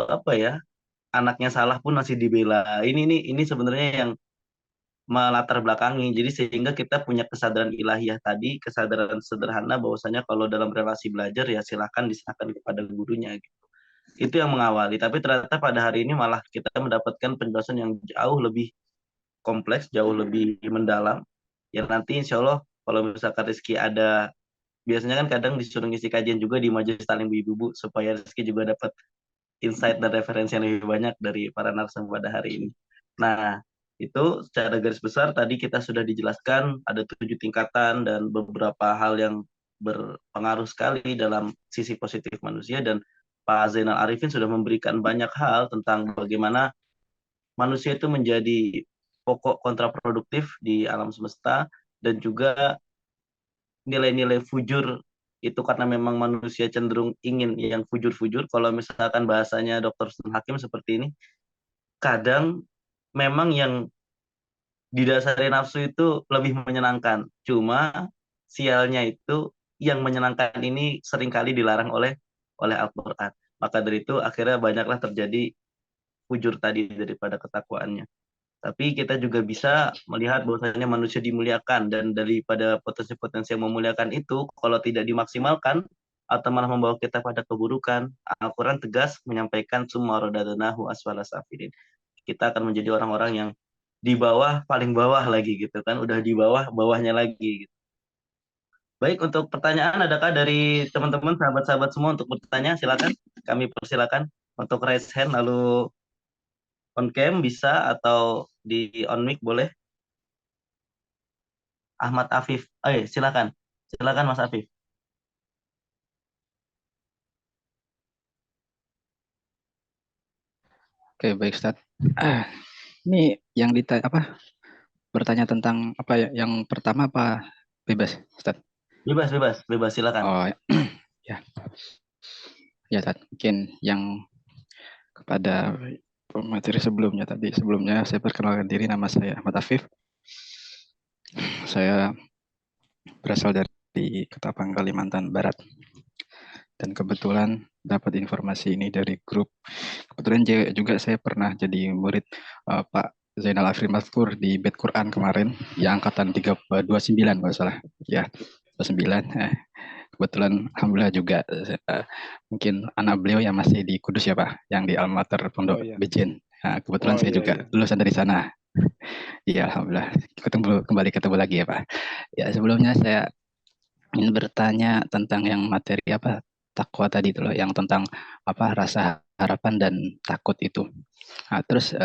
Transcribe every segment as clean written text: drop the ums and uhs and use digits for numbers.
apa ya, anaknya salah pun masih dibela. Ini sebenarnya yang melatar belakangi. Jadi sehingga kita punya kesadaran ilahiyah tadi, kesadaran sederhana bahwasanya kalau dalam relasi belajar ya silakan diserahkan kepada gurunya gitu. Itu yang mengawali. Tapi ternyata pada hari ini malah kita mendapatkan penjelasan yang jauh lebih kompleks, jauh lebih mendalam. Ya nanti insya Allah kalau misalkan Rizky ada, biasanya kan kadang disuruh ngisi kajian juga di Majelis Taklim Ibu-Ibu supaya Rizky juga dapat insight dan referensi yang lebih banyak dari para narasumber pada hari ini. Nah, itu secara garis besar tadi kita sudah dijelaskan ada 7 tingkatan dan beberapa hal yang berpengaruh sekali dalam sisi positif manusia, dan Pak Zainal Arifin sudah memberikan banyak hal tentang bagaimana manusia itu menjadi pokok kontraproduktif di alam semesta, dan juga nilai-nilai fujur itu karena memang manusia cenderung ingin yang fujur-fujur. Kalau misalkan bahasanya Dr. Sun Hakim seperti ini, kadang memang yang didasari nafsu itu lebih menyenangkan. Cuma sialnya itu yang menyenangkan ini seringkali dilarang oleh Al-Quran. Maka dari itu akhirnya banyaklah terjadi fujur tadi daripada ketakwaannya. Tapi kita juga bisa melihat bahwasanya manusia dimuliakan, dan daripada potensi-potensi yang memuliakan itu, kalau tidak dimaksimalkan atau malah membawa kita pada keburukan, Al-Quran tegas menyampaikan summa radadnahu asfala safilin. Kita akan menjadi orang-orang yang di bawah, paling bawah lagi gitu kan, udah di bawah, bawahnya lagi gitu. Baik, untuk pertanyaan adakah dari teman-teman, sahabat-sahabat semua untuk bertanya? Silakan, kami persilakan untuk raise hand, lalu on cam bisa atau di on mic boleh. Ahmad Afif. Silakan. Silakan Mas Afif. Oke, baik Ustaz. Ini yang ditanya apa? Bertanya tentang apa ya? Yang pertama apa bebas, Ustaz? Bebas, bebas, bebas, silakan. Oh, ya. Ya, Ustaz. Mungkin yang kepada materi sebelumnya tadi. Sebelumnya saya perkenalkan diri, nama saya Ahmad Afif. Saya berasal dari Ketapang, Kalimantan Barat. Dan kebetulan dapat informasi ini dari grup. Kebetulan juga saya pernah jadi murid Pak Zainal Arifin Mazkur di Bet Quran kemarin, yang angkatan 329 kalau salah. Ya, 29. Kebetulan Alhamdulillah juga mungkin anak beliau yang masih di Kudus ya Pak, yang di Almater Oh Pondok iya. Bejen. Nah, kebetulan Oh saya iya juga iya. lulusan dari sana. Iya, Alhamdulillah. Kembali ketemu lagi ya Pak. Ya, sebelumnya saya ingin bertanya tentang yang materi apa, takwa tadi itu loh, yang tentang apa, rasa harapan dan takut itu. Nah, terus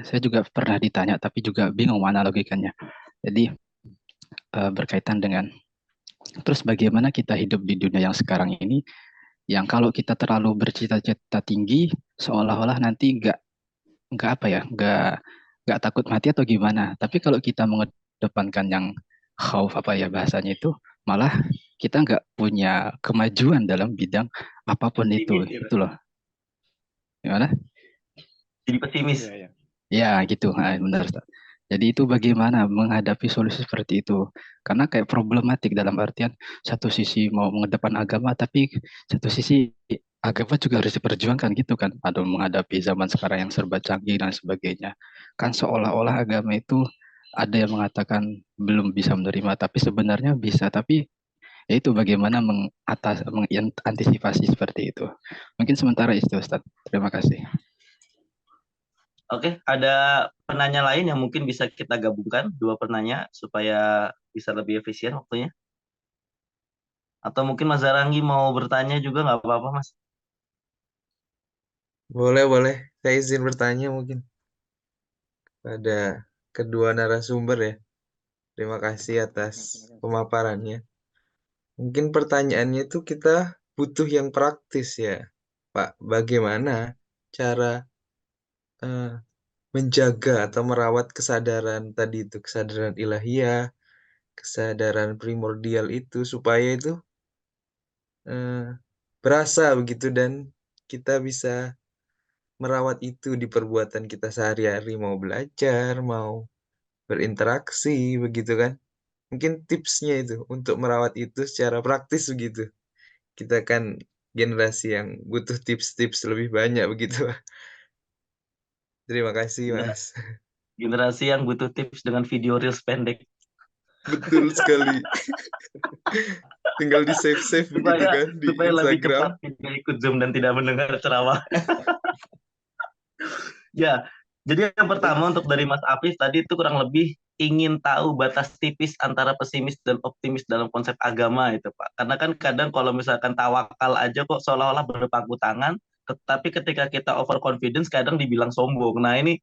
saya juga pernah ditanya tapi juga bingung mana logikanya. Jadi berkaitan dengan terus bagaimana kita hidup di dunia yang sekarang ini, yang kalau kita terlalu bercita-cita tinggi seolah-olah nanti nggak apa ya, nggak takut mati atau gimana. Tapi kalau kita mengedepankan yang khauf apa ya bahasanya itu, malah kita nggak punya kemajuan dalam bidang apapun Pesimis itu gitu. loh. Gimana? Jadi pesimis. Iya iya. Ya gitu, nah, benar Ustaz. Jadi itu bagaimana menghadapi solusi seperti itu? Karena kayak problematik dalam artian satu sisi mau mengedepan agama, tapi satu sisi agama juga harus diperjuangkan gitu kan. Atau menghadapi zaman sekarang yang serba canggih dan sebagainya. Kan seolah-olah agama itu ada yang mengatakan belum bisa menerima, tapi sebenarnya bisa. Tapi ya itu bagaimana mengantisipasi seperti itu. Mungkin sementara itu Ustaz. Terima kasih. Oke, ada penanya lain yang mungkin bisa kita gabungkan, dua penanya, supaya bisa lebih efisien waktunya. Atau mungkin Mas Zarangi mau bertanya juga nggak apa-apa, Mas. Boleh, boleh. Saya izin bertanya mungkin pada kedua narasumber ya. Terima kasih atas pemaparannya. Mungkin pertanyaannya itu kita butuh yang praktis ya, Pak. Bagaimana cara eh, menjaga atau merawat kesadaran tadi itu, kesadaran ilahiyah, kesadaran primordial itu supaya itu eh, berasa begitu dan kita bisa merawat itu di perbuatan kita sehari-hari, mau belajar, mau berinteraksi begitu kan. Mungkin tipsnya itu untuk merawat itu secara praktis begitu. Kita kan generasi yang butuh tips-tips lebih banyak begitu. Terima kasih, Gener- Mas. Generasi yang butuh tips dengan video reels pendek Betul sekali. Tinggal di save-save begitu supaya kan di supaya lebih Instagram. cepat tidak ikut Zoom dan tidak mendengar ceramah. Ya, jadi yang pertama untuk dari Mas Afif tadi itu kurang lebih ingin tahu batas tipis antara pesimis dan optimis dalam konsep agama itu, Pak. Karena kan kadang kalau misalkan tawakal aja kok seolah-olah berpangku tangan, tetapi ketika kita overconfidence kadang dibilang sombong. Nah, ini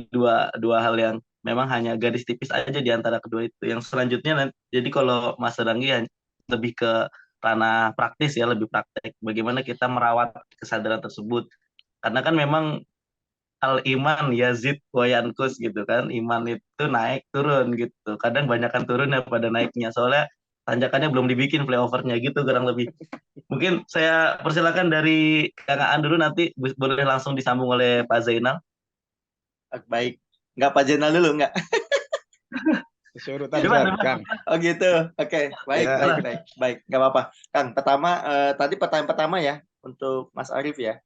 dua dua hal yang memang hanya garis tipis aja di antara kedua itu. Yang selanjutnya jadi kalau Mas Ranggi lebih ke ranah praktis ya, lebih praktek. Bagaimana kita merawat kesadaran tersebut. Karena kan memang al iman yazid wa yankus gitu kan, iman itu naik turun gitu, kadang banyakkan turun daripada naiknya, soalnya tanjakannya belum dibikin flyovernya gitu kurang lebih. Mungkin saya persilakan dari Kang Aan dulu, nanti boleh langsung disambung oleh Pak Zainal. Baik. Nggak Pak Jenal dulu, nggak? Disuruh Coba Tarzan, Kang. Oh gitu. Oke, baik, ya baik, baik, baik. Nggak apa-apa. Kang, pertama, tadi pertanyaan pertama ya, untuk Mas Arif ya,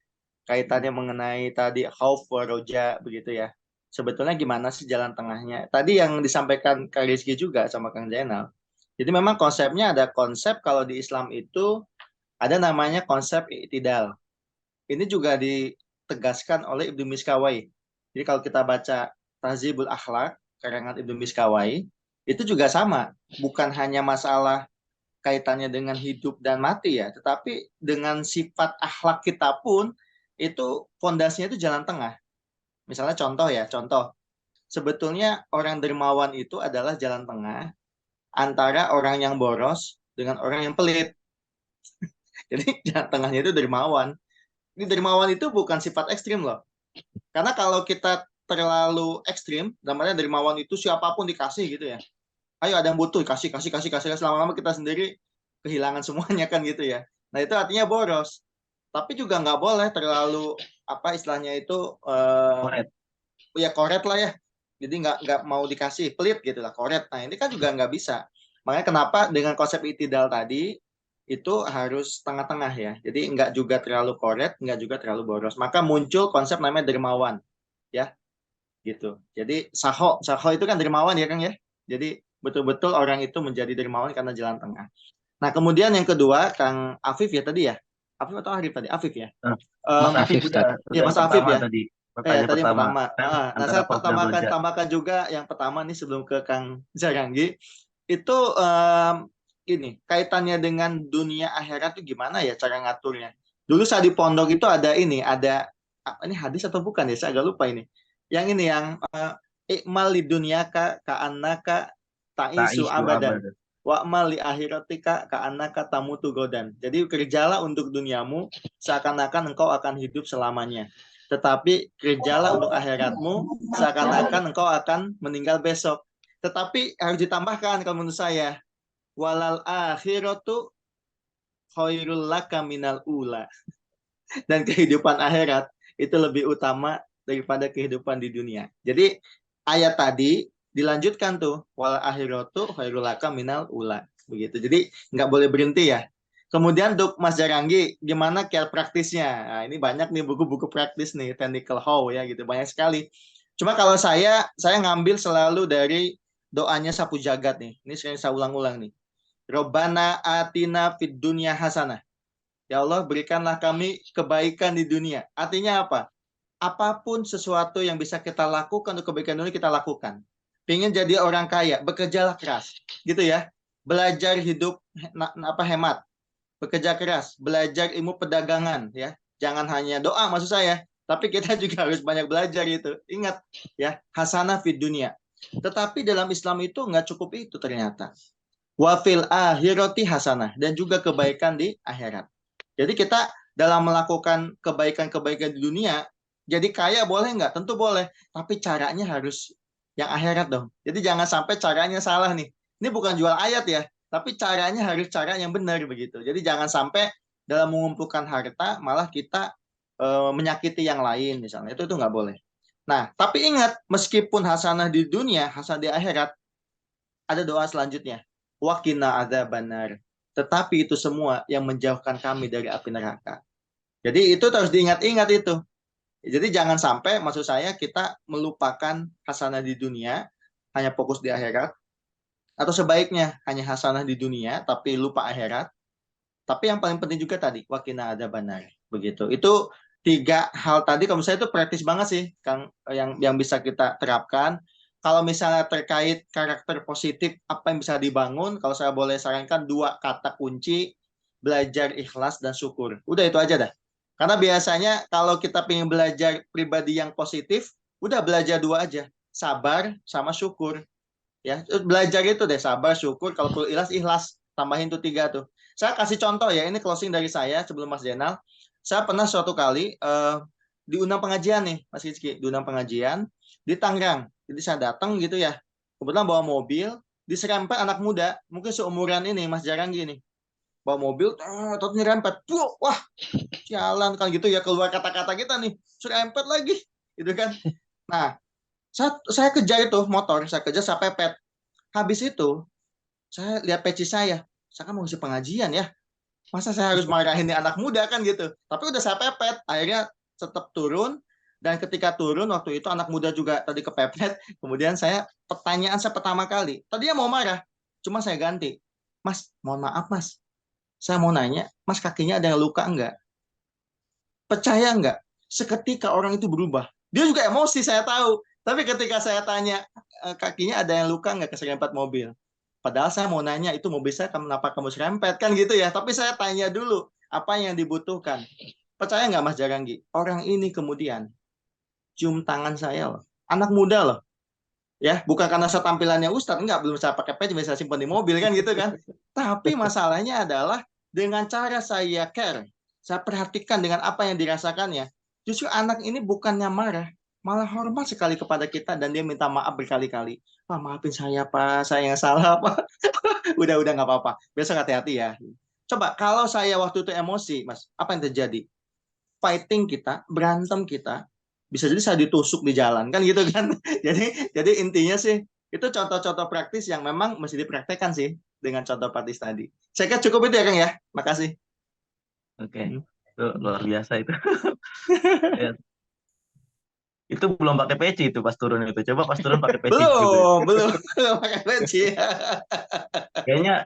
kaitannya mengenai tadi khauf wa roja, begitu ya. Sebetulnya gimana sih jalan tengahnya? Tadi yang disampaikan Kak Rizky juga sama Kang Jainal. Jadi memang konsepnya ada konsep kalau di Islam itu ada namanya konsep i'tidal. Ini juga ditegaskan oleh Ibnu Miskawai. Jadi kalau kita baca Tahzibul Akhlak karangan Ibnu Miskawai, itu juga sama, bukan hanya masalah kaitannya dengan hidup dan mati ya, tetapi dengan sifat akhlak kita pun itu fondasinya itu jalan tengah. Misalnya contoh ya, contoh. Sebetulnya orang dermawan itu adalah jalan tengah antara orang yang boros dengan orang yang pelit. Jadi jalan tengahnya itu dermawan. Ini dermawan itu bukan sifat ekstrim loh. Karena kalau kita terlalu ekstrim, namanya dermawan itu siapapun dikasih gitu ya. Ayo ada yang butuh, kasih, kasih, kasih, kasih, kasih. Lama-lama kita sendiri kehilangan semuanya kan gitu ya. Nah itu artinya boros. Tapi juga nggak boleh terlalu apa istilahnya itu Koret. ya koret lah ya. Jadi nggak mau dikasih pelit gitu lah koret. Nah ini kan juga nggak bisa. Makanya kenapa dengan konsep itidal tadi itu harus tengah-tengah ya. Jadi nggak juga terlalu koret, nggak juga terlalu boros. Maka muncul konsep namanya dermawan ya gitu. Jadi saho, saho itu kan dermawan ya Kang ya. Jadi betul-betul orang itu menjadi dermawan karena jalan tengah. Nah kemudian yang kedua Kang Afif ya tadi ya. Afif atau Arif tadi? Afif ya. Mas Um, Afif Afif, udah Ustaz. ya yang Mas Afif pertama ya. tadi, Ya pertanyaan tadi yang pertama pertama. kan Nah antara saya khauf dan roja. tambahkan juga yang pertama nih sebelum ke Kang Jaranggi itu ini kaitannya dengan dunia akhirat itu gimana ya cara ngaturnya? Dulu saya di pondok itu ada ini hadis atau bukan ya? Saya agak lupa ini. Yang ini yang ikmal li dunyaka ka'annaka ta'isu Ta'isu abadan. abad. Wa'mal li akhiratika ka'annaka tamutu godan. Jadi kerjalah untuk duniamu seakan-akan engkau akan hidup selamanya. Tetapi kerjalah untuk akhiratmu seakan-akan engkau akan meninggal besok. Tetapi harus ditambahkan kalau menurut saya, walal akhiratu khairul laka minal ula. Dan kehidupan akhirat itu lebih utama daripada kehidupan di dunia. Jadi ayat tadi dilanjutkan tuh wal akhiratu khairul laka minal ula. Begitu. Jadi nggak boleh berhenti ya. Kemudian untuk Mas Jaranggi, gimana care praktisnya? Nah, ini banyak nih buku-buku praktis nih, technical how ya gitu, banyak sekali. Cuma kalau saya ngambil selalu dari doanya Sapu Jagat nih. Ini sering saya ulang-ulang nih. Robbana atina fid dunya hasanah. Ya Allah, berikanlah kami kebaikan di dunia. Artinya apa? Apapun sesuatu yang bisa kita lakukan untuk kebaikan dunia, kita lakukan. Pengen jadi orang kaya, bekerjalah keras. Gitu ya. Belajar hidup hemat. Bekerja keras. Belajar ilmu perdagangan. Ya. Jangan hanya doa maksud saya. Tapi kita juga harus banyak belajar itu. Ingat ya, hasanah fid dunia. Tetapi dalam Islam itu nggak cukup itu ternyata. Wafil akhirati hasanah. Dan juga kebaikan di akhirat. Jadi kita dalam melakukan kebaikan-kebaikan di dunia, jadi kaya boleh nggak? Tentu boleh. Tapi caranya harus yang akhirat dong. Jadi jangan sampai caranya salah nih. Ini bukan jual ayat ya, tapi caranya harus cara yang benar begitu. Jadi jangan sampai dalam mengumpulkan harta malah kita menyakiti yang lain misalnya. Itu nggak boleh. Nah, tapi ingat, meskipun hasanah di dunia, hasanah di akhirat, ada doa selanjutnya. Waqina adzabannar. tetapi itu semua yang menjauhkan kami dari api neraka. Jadi itu harus diingat-ingat itu. Jadi jangan sampai, maksud saya, kita melupakan hasanah di dunia, hanya fokus di akhirat, atau sebaiknya hanya hasanah di dunia tapi lupa akhirat. Tapi yang paling penting juga tadi, wakina ada benar. Begitu. Itu 3 hal tadi kalau saya itu praktis banget sih, Kang, yang bisa kita terapkan. Kalau misalnya terkait karakter positif, apa yang bisa dibangun, kalau saya boleh sarankan 2 kata kunci, belajar ikhlas dan syukur. Udah itu aja dah. Karena biasanya kalau kita pengen belajar pribadi yang positif, udah belajar 2 aja, sabar sama syukur. Ya, belajar itu deh, sabar, syukur, kalau perlu ikhlas, ikhlas. Tambahin tuh 3 tuh. Saya kasih contoh ya, ini closing dari saya sebelum Mas Jenal. Saya pernah suatu kali diundang pengajian nih, Mas Rizky, diundang pengajian di Tangerang. Jadi saya datang gitu ya, kebetulan bawa mobil, diserempet anak muda, mungkin seumuran ini Mas Jaranggi nih, bawa mobil, terus nyerempet, wah, jalan kan gitu ya, keluar kata-kata kita nih, serempet lagi, gitu kan. Nah, saya kejar itu motor, saya kejar, saya pepet. Habis itu, saya lihat peci saya kan mau ngisi pengajian ya, masa saya harus marahin ini anak muda kan gitu. Tapi udah saya pepet, akhirnya tetap turun. Dan ketika turun waktu itu anak muda juga tadi kepepet. Kemudian pertanyaan saya pertama kali, tadinya mau marah, cuma saya ganti, Mas, mohon maaf Mas, saya mau nanya, Mas kakinya ada yang luka enggak? Percaya enggak? Seketika orang itu berubah. Dia juga emosi, saya tahu. Tapi ketika saya tanya, kakinya ada yang luka enggak keserempet mobil? Padahal saya mau nanya, itu mobil saya kenapa kamu serempet? Kan gitu ya. Tapi saya tanya dulu, apa yang dibutuhkan. Percaya nggak Mas Jaranggi? Orang ini kemudian cium tangan saya loh. Anak muda loh. Ya, bukan karena saya tampilannya Ustadz, enggak, belum saya pakai peci, bisa simpan di mobil kan gitu kan. Tapi masalahnya adalah dengan cara saya care, saya perhatikan dengan apa yang dirasakannya. Justru anak ini bukannya marah, malah hormat sekali kepada kita dan dia minta maaf berkali-kali. Pak, maafin saya Pak, saya yang salah Pak. Udah nggak apa-apa. Besok hati-hati ya. Coba kalau saya waktu itu emosi, Mas, apa yang terjadi? Fighting kita, berantem kita, bisa jadi saya ditusuk di jalan kan gitu kan. Jadi intinya sih itu contoh-contoh praktis yang memang mesti dipraktekkan sih dengan contoh praktis tadi. Saya kira cukup itu ya Kang ya. Makasih. Oke, itu luar biasa itu. Ya, itu belum pakai peci itu pas turun itu. Coba pas turun pakai peci juga. Belum pakai peci. Kayaknya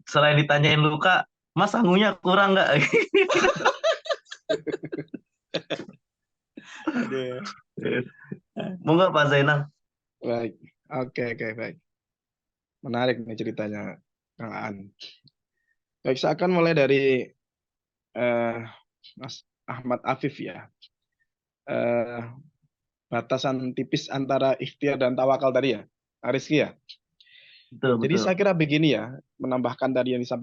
selain ditanyain luka, Mas sangunya kurang nggak? Aduh. Monggo Pak Zainal. Baik, oke, baik. Menarik nih ceritanya Kang Aan. Baik, saya akan mulai dari Mas Ahmad Afif ya. Batasan tipis antara ikhtiar dan tawakal tadi ya, Rizky ya. Betul, Jadi betul. saya kira begini ya, menambahkan tadi yang disampaikan